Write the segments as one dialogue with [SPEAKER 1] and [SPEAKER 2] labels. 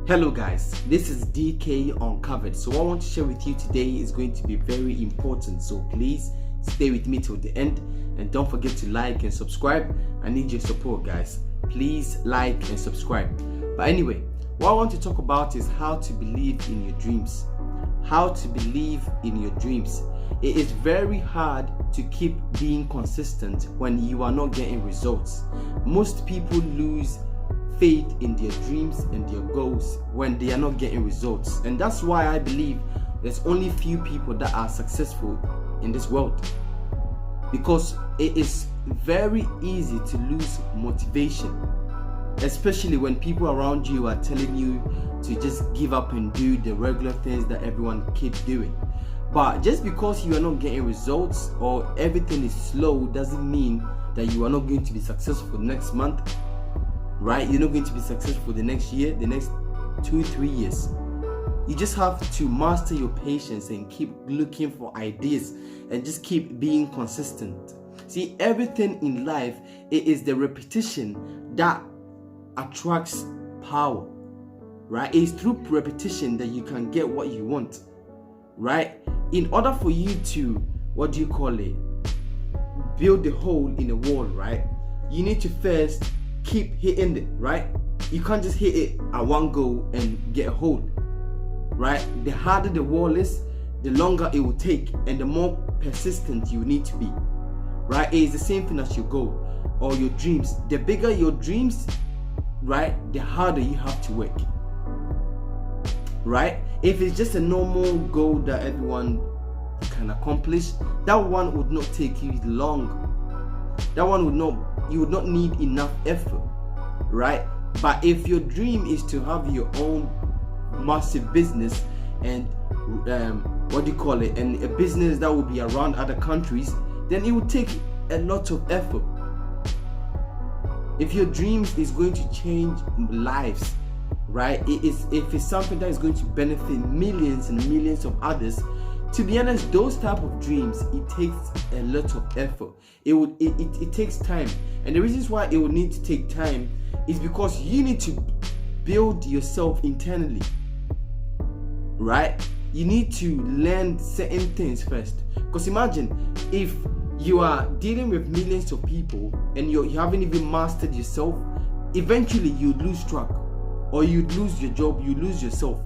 [SPEAKER 1] Hello guys, this is DK Uncovered. So what I want to share with you today is going to be very important. So please stay with me till the end and don't forget to like and subscribe. I need your support guys. Please like and subscribe. But anyway, what I want to talk about is how to believe in your dreams. How to believe in your dreams. It is very hard to keep being consistent when you are not getting results. Most people lose faith in their dreams and their goals when they are not getting results, and that's why I believe there's only few people that are successful in this world, because it is very easy to lose motivation, especially when people around you are telling you to just give up and do the regular things that everyone keeps doing. But just because you are not getting results or everything is slow doesn't mean that you are not going to be successful next month, right? You're not going to be successful the next year, the next 2-3 years. You just have to master your patience and keep looking for ideas and just keep being consistent. See, everything in life, it is the repetition that attracts power, right? It's through repetition that you can get what you want, right? In order for you to, build the hole in the wall, right? You need to first keep hitting it, right? You can't just hit it at one go and get a hole, right? The harder the wall is, the longer it will take and the more persistent you need to be, right? It is the same thing as your goal or your dreams. The bigger your dreams, right, the harder you have to work, right? If it's just a normal goal that everyone can accomplish, that one would not take you long. That one you would not need enough effort, right? But if your dream is to have your own massive business and and a business that will be around other countries, then it would take a lot of effort. If your dreams is going to change lives, right? If it's something that is going to benefit millions and millions of others, to be honest, those type of dreams, it takes a lot of effort. It takes time, and the reasons why it will need to take time is because you need to build yourself internally, right? You need to learn certain things first. Because imagine if you are dealing with millions of people and you haven't even mastered yourself, eventually you lose track, or you lose your job, you lose yourself.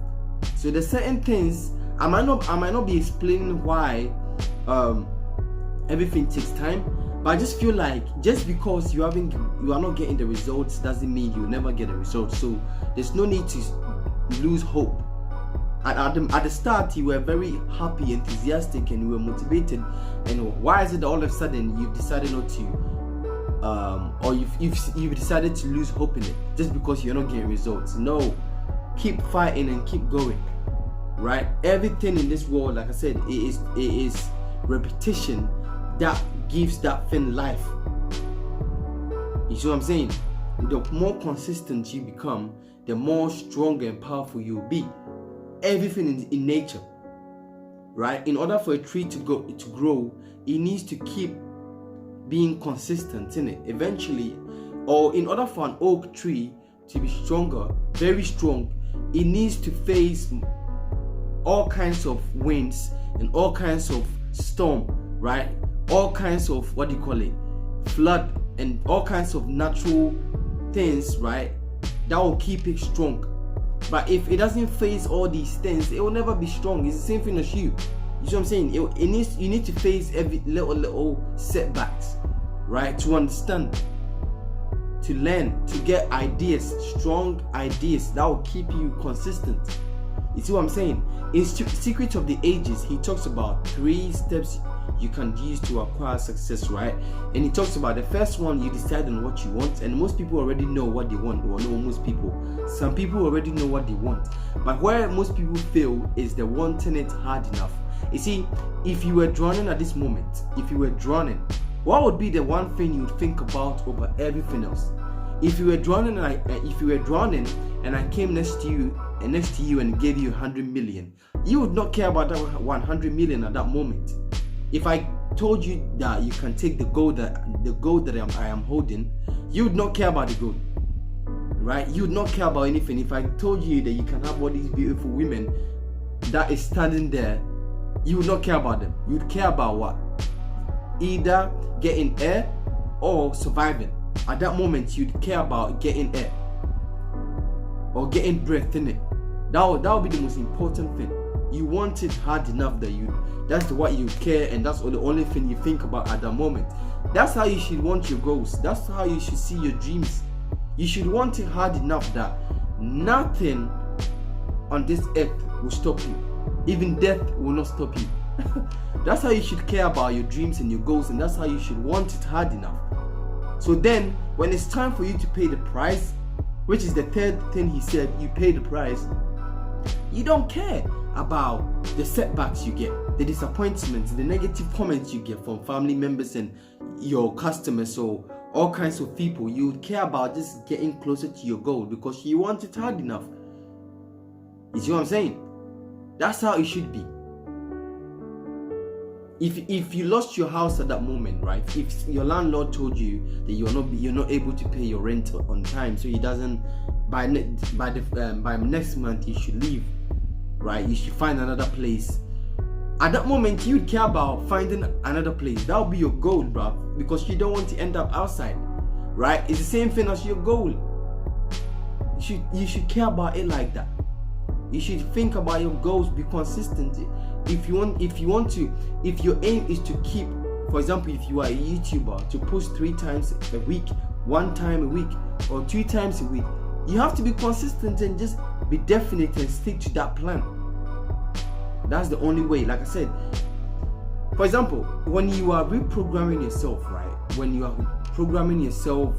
[SPEAKER 1] So there's certain things. I might not be explaining why everything takes time, but I just feel like just because you are not getting the results doesn't mean you'll never get the results. So there's no need to lose hope. At the start, you were very happy, enthusiastic, and you were motivated. And why is it that all of a sudden you've decided not to, or you've decided to lose hope in it just because you're not getting results? No, keep fighting and keep going. Right? Everything in this world, like I said, it is repetition that gives that thing life. You see what I'm saying? The more consistent you become, the more stronger and powerful you'll be. Everything in nature, right? In order for a tree to grow, it needs to keep being consistent in it. Eventually, or in order for an oak tree to be stronger, very strong, it needs to face all kinds of winds and all kinds of storm, right? All kinds of flood and all kinds of natural things, right? That will keep it strong. But if it doesn't face all these things, it will never be strong. It's the same thing as you. You see what I'm saying? You need to face every little setbacks, right? To understand, to learn, to get ideas, strong ideas that will keep you consistent. You see what I'm saying? In Secret of the Ages, he talks about 3 steps you can use to acquire success, right? And he talks about the first one, you decide on what you want, and most people already know what they want. Or no, most people. Some people already know what they want. But where most people fail is the wanting it hard enough. You see, if you were drowning at this moment, what would be the one thing you would think about over everything else? If you were drowning and I came next to you and gave you 100 million, you would not care about that 100 million at that moment. If I told you that you can take the gold that I am holding, you would not care about the gold, right? You would not care about anything. If I told you that you can have all these beautiful women that is standing there, you would not care about them. You would care about what? Either getting air or surviving. At that moment, you'd care about getting air or getting breath in it. That would be the most important thing. You want it hard enough that that's what you care, and that's the only thing you think about at that moment. That's how you should want your goals. That's how you should see your dreams. You should want it hard enough that nothing on this earth will stop you. Even death will not stop you. That's how you should care about your dreams and your goals, and that's how you should want it hard enough. So then, when it's time for you to pay the price, which is the third thing he said, you pay the price, you don't care about the setbacks you get, the disappointments, the negative comments you get from family members and your customers or all kinds of people. You would care about just getting closer to your goal because you want it hard enough. You see what I'm saying? That's how it should be. If you lost your house at that moment, right? If your landlord told you that you're not able to pay your rent on time, so he doesn't by next month you should leave, right? You should find another place. At that moment, you'd care about finding another place. That would be your goal, bro, because you don't want to end up outside, right? It's the same thing as your goal. You should care about it like that. You should think about your goals, be consistent. If your aim is to keep, for example, if you are a YouTuber, to post 3 times a week, 1 time a week, or 2 times a week, you have to be consistent and just be definite and stick to that plan. That's the only way. Like I said, for example, when you are reprogramming yourself, right? When you are programming yourself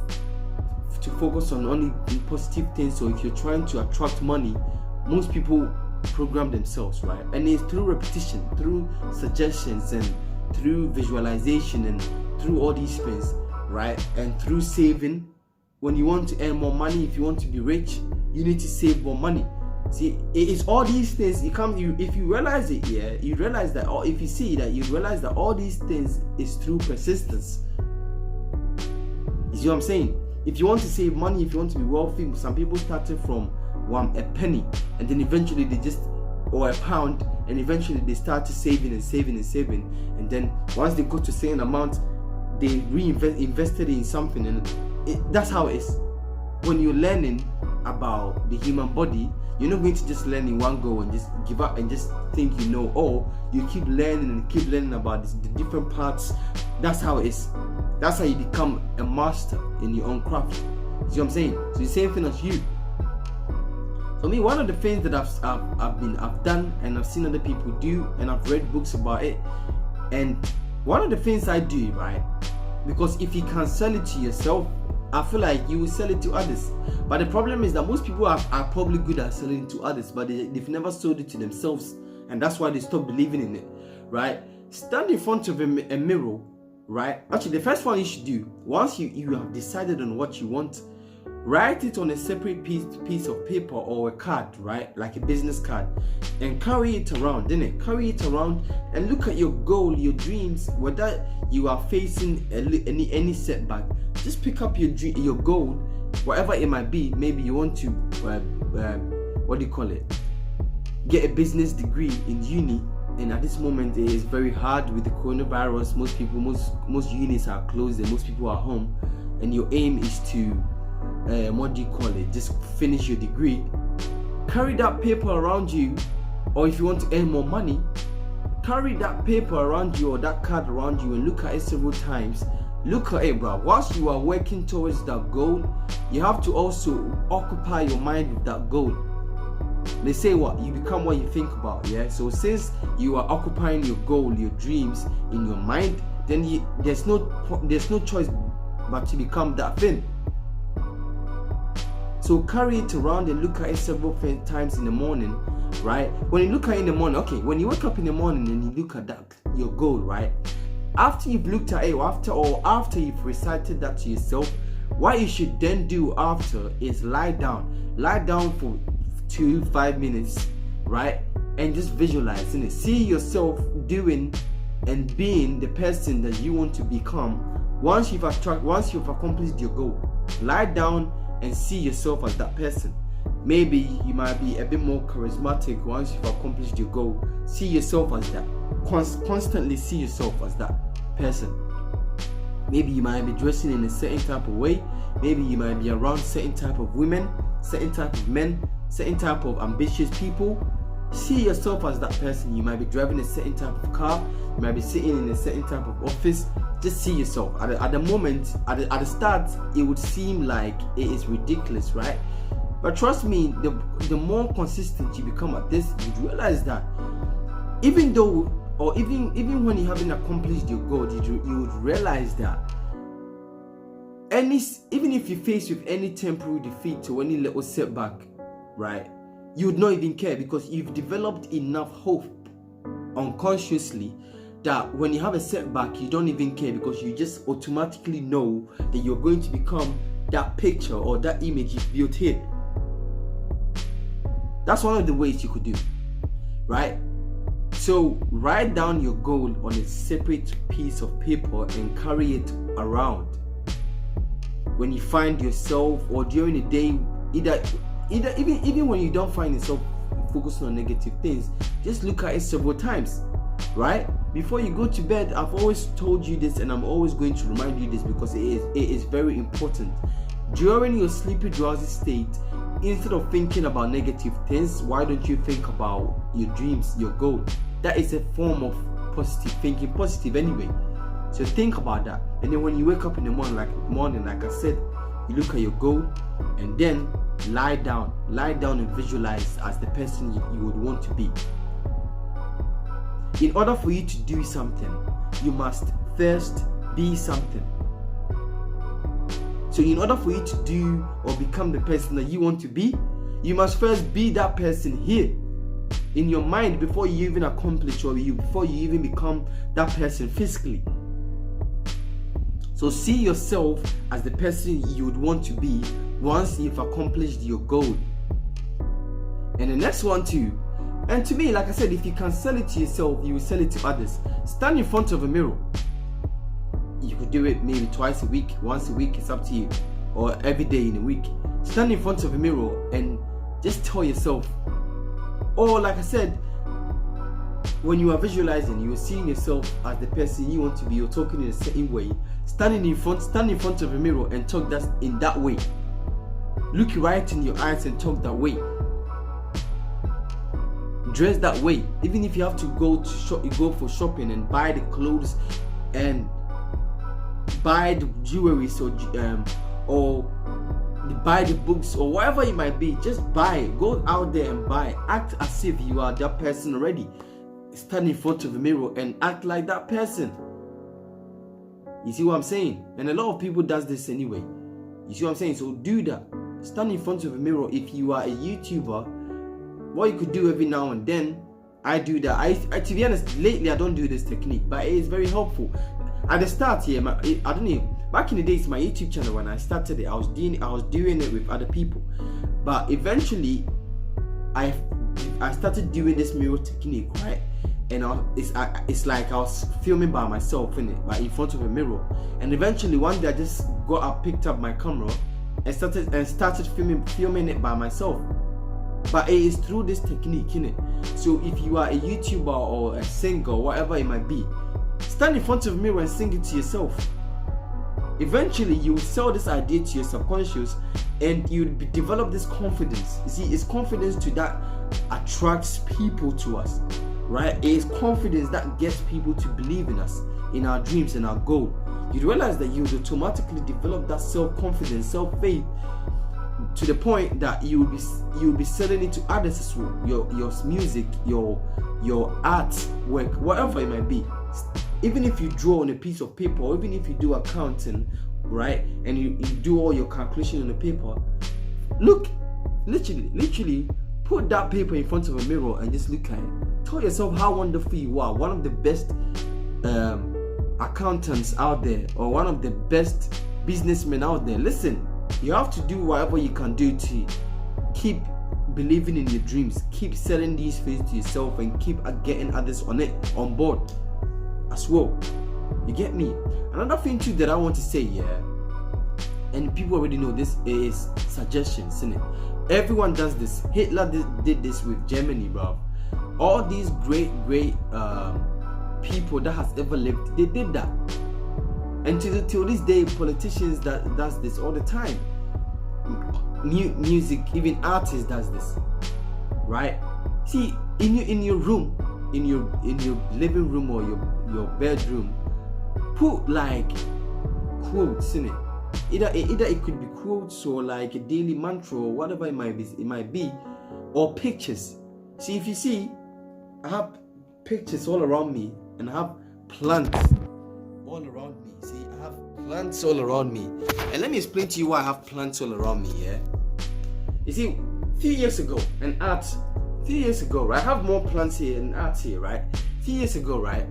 [SPEAKER 1] to focus on only positive things, so if you're trying to attract money, most people program themselves, right? And it's through repetition, through suggestions, and through visualization, and through all these things, right? And through saving. When you want to earn more money, if you want to be rich, you need to save more money. See, it is all these things. If you realize it, yeah, you realize that, or if you see that, you realize that all these things is through persistence. You see what I'm saying? If you want to save money, if you want to be wealthy, some people started from a penny, and then eventually or a pound, and eventually they started saving, and then once they got to a certain amount, they invested in something, and that's how it is. When you're learning about the human body, you're not going to just learn in one go and just give up and just think you know all. You keep learning about the different parts. That's how it is. That's how you become a master in your own craft. See what I'm saying? So the same thing as you. For me, one of the things that I've done, and I've seen other people do, and I've read books about it, and one of the things I do, right, because if you can sell it to yourself, I feel like you will sell it to others. But the problem is that most people are probably good at selling it to others, but they've never sold it to themselves, and that's why they stop believing in it, right? Stand in front of a mirror, right? Actually, the first one you should do, once you have decided on what you want, write it on a separate piece of paper or a card, right? Like a business card, and carry it around, carry it around and look at your goal, your dreams, whether you are facing any setback. Just pick up your goal, whatever it might be. Maybe you want to get a business degree in uni, and at this moment it is very hard with the coronavirus. Most unis are closed and most people are home, and your aim is to just finish your degree. Carry that paper around you, or if you want to earn more money, carry that paper around you or that card around you and look at it several times. Look at it, bro. Whilst you are working towards that goal, you have to also occupy your mind with that goal. They say what? You become what you think about, yeah? So since you are occupying your goal, your dreams in your mind, then there's no choice but to become that thing. So carry it around and look at it several times in the morning, right? When you look at it in the morning, okay, when you wake up in the morning and you look at that, your goal, right? After you've looked at it, after you've recited that to yourself, what you should then do after is lie down for 2-5 minutes, right? And just visualize it. See yourself doing and being the person that you want to become once you've accomplished your goal. Lie down and see yourself as that person. Maybe you might be a bit more charismatic once you've accomplished your goal. See yourself as that. Constantly see yourself as that person. Maybe you might be dressing in a certain type of way. Maybe you might be around certain type of women, certain type of men, certain type of ambitious people. See yourself as that person. You might be driving a certain type of car. You might be sitting in a certain type of office. Just see yourself. At the moment, at the start, it would seem like it is ridiculous, right? But trust me, the more consistent you become at this, you realize that even when you haven't accomplished your goal, you would realize that even if you face with any temporary defeat or any little setback, right, you would not even care, because you've developed enough hope unconsciously that when you have a setback, you don't even care, because you just automatically know that you're going to become that picture or that image you've built here. That's one of the ways you could do, right? So write down your goal on a separate piece of paper and carry it around. When you find yourself, or during the day, even when you don't find yourself focusing on negative things, just look at it several times, right? Before you go to bed, I've always told you this, and I'm always going to remind you this, because it is very important. During your sleepy, drowsy state, instead of thinking about negative things, why don't you think about your dreams, your goal? That is a form of positive thinking, positive anyway. So think about that, and then when you wake up in the morning, like I said, you look at your goal, and then lie down and visualize as the person you would want to be. In order for you to do something, you must first be something. So in order for you to do or become the person that you want to be, you must first be that person here in your mind before you even accomplish, or before you even become that person physically. So see yourself as the person you would want to be once you've accomplished your goal. And the next one too, and to me, like I said, if you can sell it to yourself, you will sell it to others. Stand in front of a mirror. You could do it maybe twice a week, once a week, it's up to you, or every day in a week. Stand in front of a mirror and just tell yourself, or like I said, when you are visualizing, you are seeing yourself as the person you want to be, you're talking in a certain way. Stand in front of a mirror and talk in that way. Look right in your eyes and talk that way. Dress that way. Even if you have to go for shopping and buy the clothes and buy the jewelry, or buy the books, or whatever it might be, just buy it. Go out there and buy. Act as if you are that person already. Stand in front of a mirror and act like that person. You see what I'm saying? And a lot of people does this anyway. You see what I'm saying? So do that. Stand in front of a mirror. If you are a YouTuber, what you could do every now and then, I do that. I to be honest, lately I don't do this technique, but it is very helpful. At the start here, I don't know. Back in the days, my YouTube channel, when I started it, I was doing it with other people. But eventually, I started doing this mirror technique, right? And it's like I was filming by myself in front of a mirror. And eventually, one day I just picked up my camera and started filming it by myself. But it is through this technique, innit? So if you are a YouTuber or a singer, whatever it might be, stand in front of a mirror and sing it to yourself. Eventually, you will sell this idea to your subconscious, and you will develop this confidence. You see, it's confidence that attracts people to us, right? It is confidence that gets people to believe in us, in our dreams, and our goal. You realize that you would automatically develop that self-confidence, self-faith, to the point that you will be selling it to others as well. Your music, your art work, whatever it might be. Even if you draw on a piece of paper, or even if you do accounting, right, and you do all your calculation on the paper, look, literally put that paper in front of a mirror and just look at it. Tell yourself how wonderful you are, one of the best accountants out there, or one of the best businessmen out there. Listen, you have to do whatever you can do to keep believing in your dreams, keep selling these things to yourself, and keep getting others on board as well. You get me? Another thing too that I want to say, and people already know this is suggestions, isn't it? Everyone does this. Hitler did this with Germany, bro. All these great people that has ever lived, they did that. And till this day, politicians does this all the time. Music, even artists does this, right? See, in your room, in your living room or your bedroom, put like quotes in it. Either it could be quotes or like a daily mantra or whatever it might be, or pictures. See, if you see, I have pictures all around me, and I have plants all around me. See, I have plants all around me, and let me explain to you why I have plants all around me. Yeah, you see, a few years ago, right? I have more plants here and art here, right? A few years ago, right?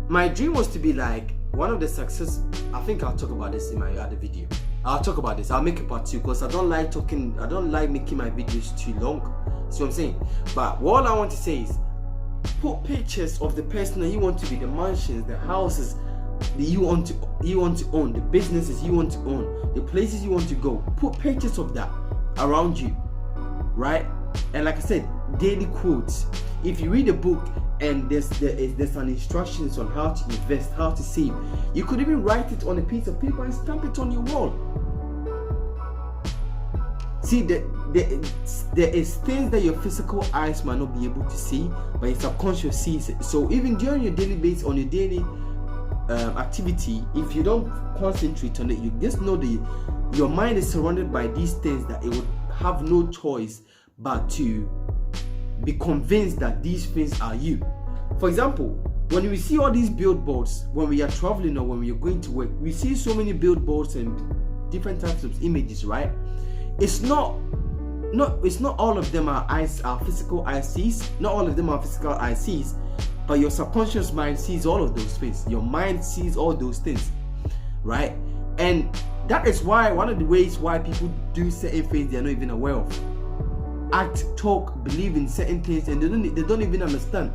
[SPEAKER 1] My dream was to be like one of the success. I think I'll talk about this in my other video. I'll talk about this. I'll make a part 2 because I don't like making my videos too long. See what I'm saying? But what I want to say is, put pictures of the person that you want to be, the mansions, the houses that you want to own, the businesses you want to own, the places you want to go. Put pictures of that around you, right? And like I said, daily quotes. If you read a book and there's an instructions on how to invest, how to save, you could even write it on a piece of paper and stamp it on your wall. See, there is things that your physical eyes might not be able to see, but your subconscious sees it. So even during your daily basis, on your daily activity, if you don't concentrate on it, you just know that your mind is surrounded by these things that it would have no choice but to be convinced that these things are you. For example, when we see all these billboards, when we are traveling or when we are going to work, we see so many billboards and different types of images, right? It's not all of them are physical eyes sees. Not all of them are physical eyes sees, but your subconscious mind sees all of those things. Your mind sees all those things, right? And that is why one of the ways why people do certain things they are not even aware of. Act, talk, believe in certain things, and they don't even understand.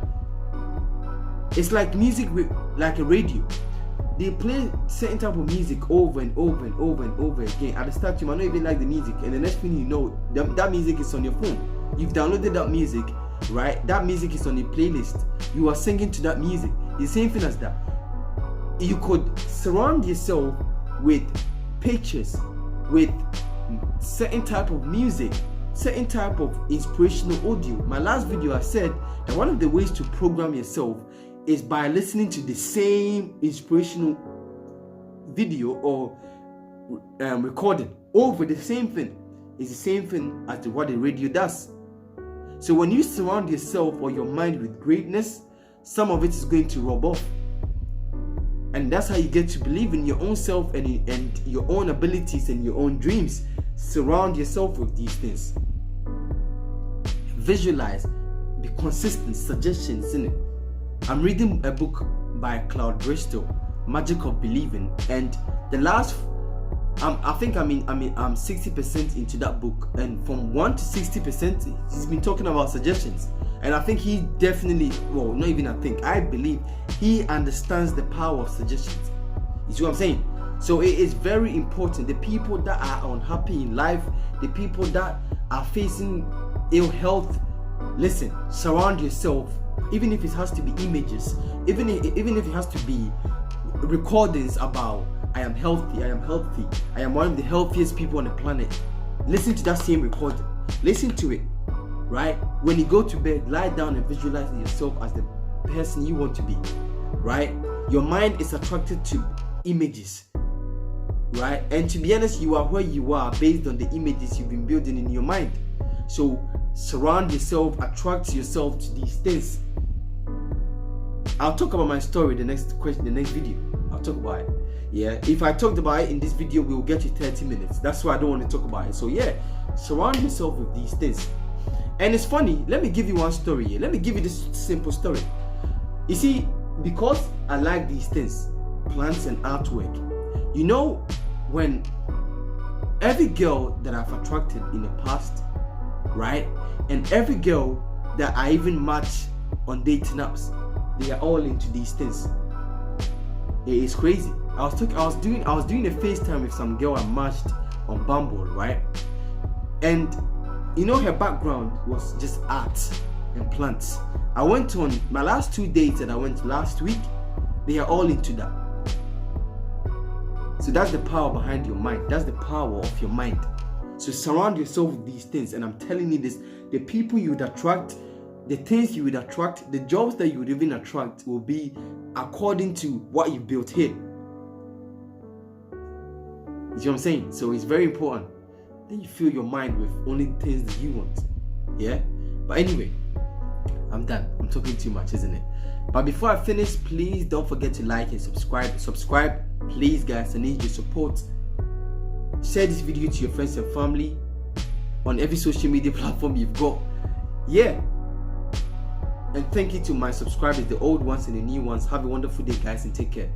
[SPEAKER 1] It's like music with like a radio. They play certain type of music over and over and over and over again. At the start, you might not even like the music, and the next thing you know, that music is on your phone. You've downloaded that music, right? That music is on your playlist. You are singing to that music. The same thing as that. You could surround yourself with pictures, with certain type of music, certain type of inspirational audio. My last video I said that one of the ways to program yourself is by listening to the same inspirational video or recording over the same thing. It's the same thing as what the radio does. So when you surround yourself or your mind with greatness, some of it is going to rub off. And that's how you get to believe in your own self and your own abilities and your own dreams. Surround yourself with these things. Visualize, be consistent, suggestions in it. I'm reading a book by Cloud Bristol, Magic of Believing, and the last, I think I'm 60% into that book, and from 1 to 60%, he's been talking about suggestions, and I think he definitely, well, not even I think, I believe he understands the power of suggestions. You see what I'm saying? So it is very important. The people that are unhappy in life, the people that are facing ill health, listen, surround yourself. Even if it has to be images, even if it has to be recordings about I am healthy, I am one of the healthiest people on the planet. Listen to that same recording. Listen to it, right? When you go to bed, lie down and visualize yourself as the person you want to be, right? Your mind is attracted to images, right? And to be honest, you are where you are based on the images you've been building in your mind. So surround yourself, attract yourself to these things. I'll talk about my story the next video. I'll talk about it. Yeah, if I talked about it in this video, we'll get to 30 minutes. That's why I don't want to talk about it. So yeah, surround yourself with these things. And it's funny, let me give you one story here. Let me give you this simple story. You see, because I like these things, plants and artwork, you know, when every girl that I've attracted in the past, right, and every girl that I even match on dating apps, they are all into these things. It is crazy. I was doing a FaceTime with some girl I matched on Bumble, right? And you know, her background was just art and plants. I went on my last 2 dates that I went last week, they are all into that. So that's the power behind your mind. That's the power of your mind. So surround yourself with these things. And I'm telling you this, the people you would attract, the things you would attract, the jobs that you would even attract will be according to what you built here. You see what I'm saying? So it's very important. Then you fill your mind with only things that you want. Yeah? But anyway, I'm done. I'm talking too much, isn't it? But before I finish, please don't forget to like and subscribe. Subscribe, please, guys. I need your support. Share this video to your friends and family on every social media platform you've got. Yeah. And thank you to my subscribers, the old ones and the new ones. Have a wonderful day, guys, and take care.